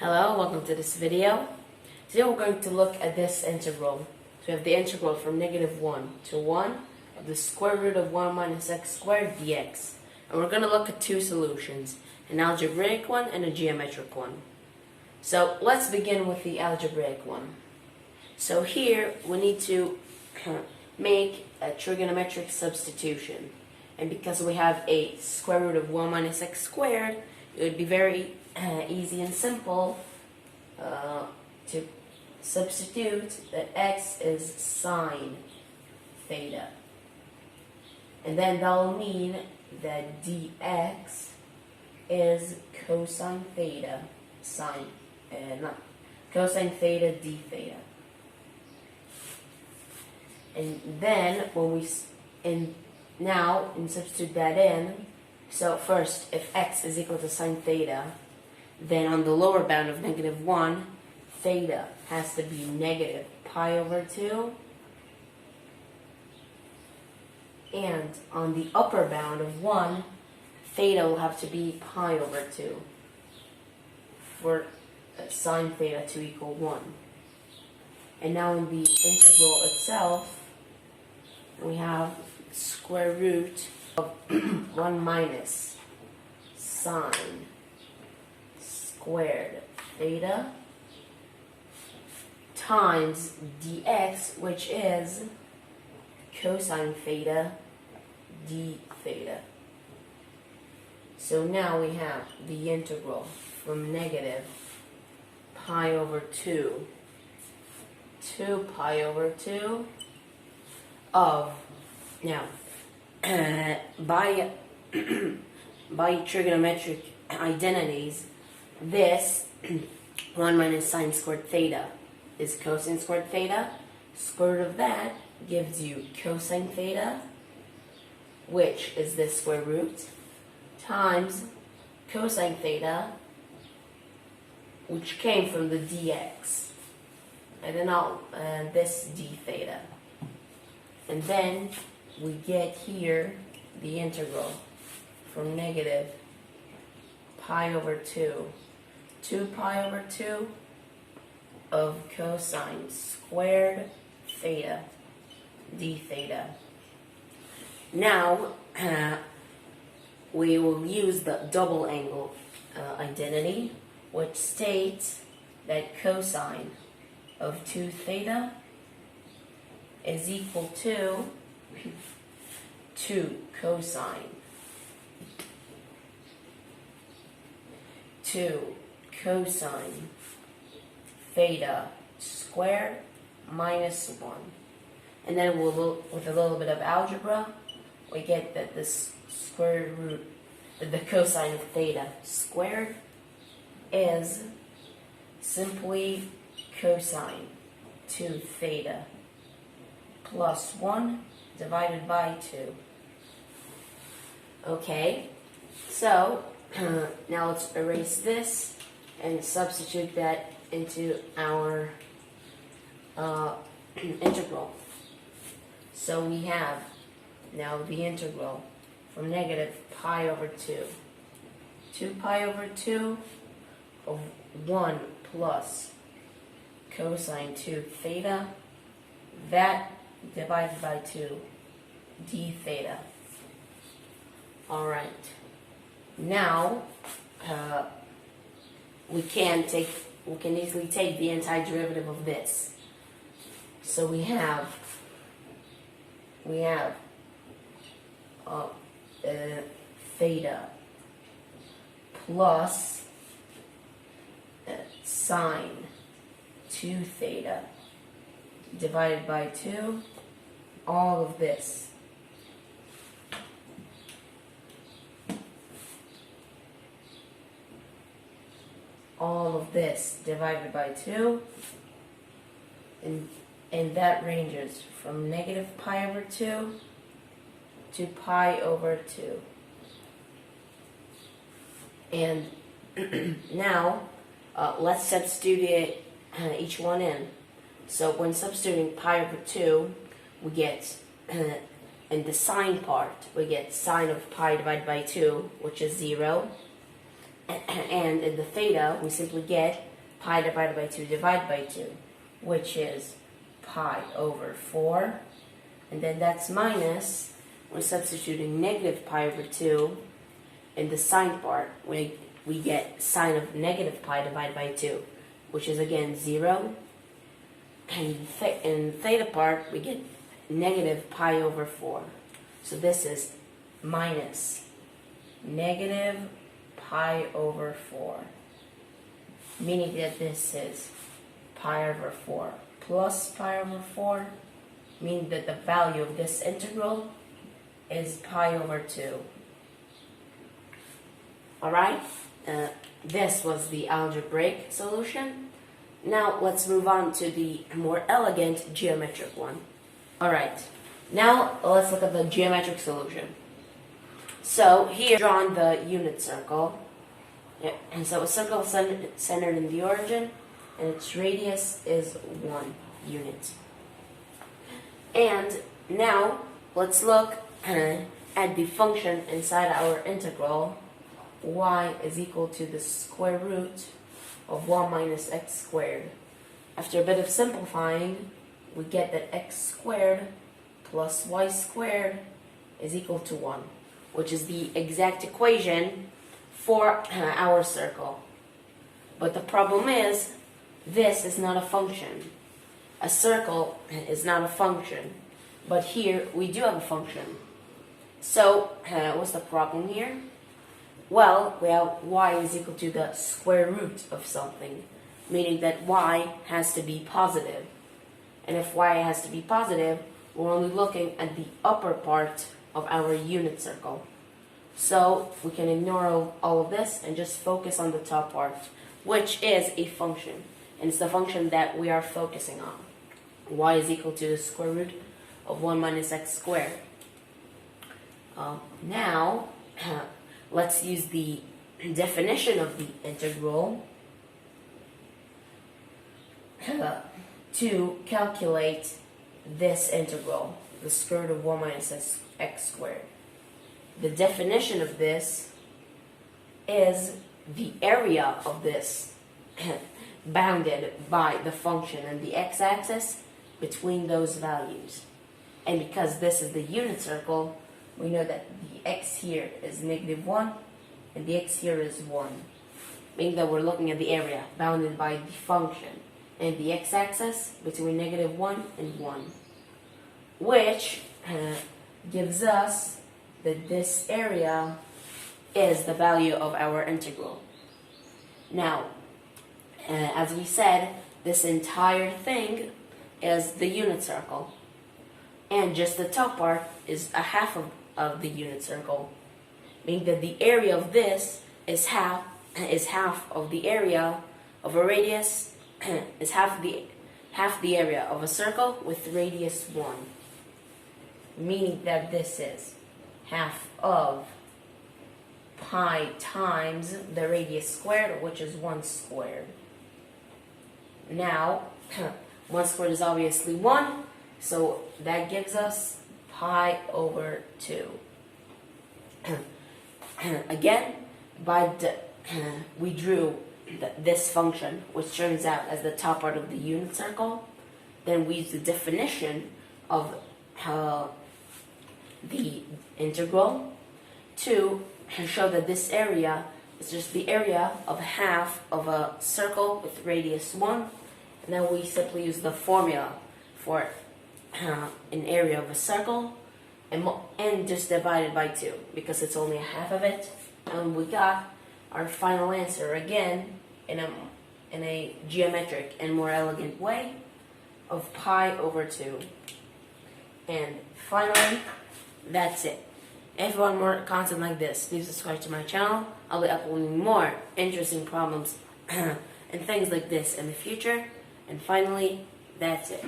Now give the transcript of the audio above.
Hello, welcome to this video. Today we're going to look at this integral. So we have the integral from -1 to 1 of the square root of 1 minus x squared dx. And we're going to look at two solutions, an algebraic one and a geometric one. So let's begin with the algebraic one. So here we need to make a trigonometric substitution. And because we have a square root of 1 minus x squared, it would be very easy and simple to substitute that x is sine theta. And then that will mean that dx is cosine theta cosine theta d theta. And then when we substitute that in, so first if x is equal to sine theta, then on the lower bound of -1, theta has to be negative pi over 2. And on the upper bound of 1, theta will have to be pi over 2 for sine theta to equal 1. And now in the integral itself, we have square root of 1 minus sine squared theta times dx, which is cosine theta d theta. So now we have the integral from negative pi over 2 to pi over 2 of, now by trigonometric identities, this 1 minus sine squared theta is cosine squared theta. Square root of that gives you cosine theta, which is this square root, times cosine theta, which came from the dx, and then this d theta. And then we get here the integral from negative pi over 2 to pi over 2 of cosine squared theta d theta. Now we will use the double angle identity, which states that cosine of 2 theta is equal to 2 cosine theta squared minus 1. And then with a little bit of algebra, we get that this square root, the cosine of theta squared is simply cosine 2 theta plus 1 divided by 2. Okay, so now let's erase this and substitute that into our integral. So we have now the integral from negative pi over 2 pi over 2 of 1 plus cosine 2 theta, that divided by 2 d theta. Alright, now we can easily take the antiderivative of this. So we have theta plus sine 2 theta divided by 2, all of this. All of this divided by 2, and that ranges from negative pi over 2 to pi over 2. And now let's substitute each one in. So when substituting pi over 2, we get, in the sine part, we get sine of pi divided by 2, which is 0. And in the theta, we simply get pi divided by 2 divided by 2, which is pi over 4. And then that's minus, we're substituting negative pi over 2 in the sine part. We get sine of negative pi divided by 2, which is again 0. And in theta part, we get negative pi over 4. So this is minus negative pi over 4. Meaning that this is pi over 4 plus pi over 4. Meaning that the value of this integral is pi over 2. Alright? This was the algebraic solution. Now let's move on to the more elegant geometric one. Alright, now let's look at the geometric solution. So here drawn the unit circle. And so a circle centered in the origin, and its radius is 1 unit. And now let's look at the function inside our integral. Y is equal to the square root of 1 minus x squared. After a bit of simplifying, we get that x squared plus y squared is equal to 1, which is the exact equation for our circle. But the problem is, this is not a function. A circle is not a function, but here we do have a function. So, what's the problem here? Well, we have y is equal to the square root of something, meaning that y has to be positive. And if y has to be positive, we're only looking at the upper part of our unit circle. So we can ignore all of this and just focus on the top part, which is a function. And it's the function that we are focusing on. Y is equal to the square root of 1 minus x squared. Now, let's use the definition of the integral to calculate this integral, the square root of 1 minus x squared. The definition of this is the area of this bounded by the function and the x-axis between those values. And because this is the unit circle, we know that the x here is negative 1 and the x here is 1. Meaning that we're looking at the area bounded by the function and the x-axis between negative 1 and 1. Which gives us that this area is the value of our integral. Now, as we said, this entire thing is the unit circle. And just the top part is a half of the unit circle. Meaning that the area of this is half of the area of a radius, is half the area of a circle with radius 1. Meaning that this is half of pi times the radius squared, which is 1 squared. Now, 1 squared is obviously 1, so that gives us pi over 2. Again, we drew this function, which turns out as the top part of the unit circle. Then we use the definition of the integral to show that this area is just the area of half of a circle with radius 1. And then we simply use the formula for an area of a circle and just divide it by 2 because it's only a half of it. And we got our final answer again in a geometric and more elegant way of pi over 2. And finally, that's it. If you want more content like this, please subscribe to my channel. I'll be uploading more interesting problems and things like this in the future. And finally, that's it.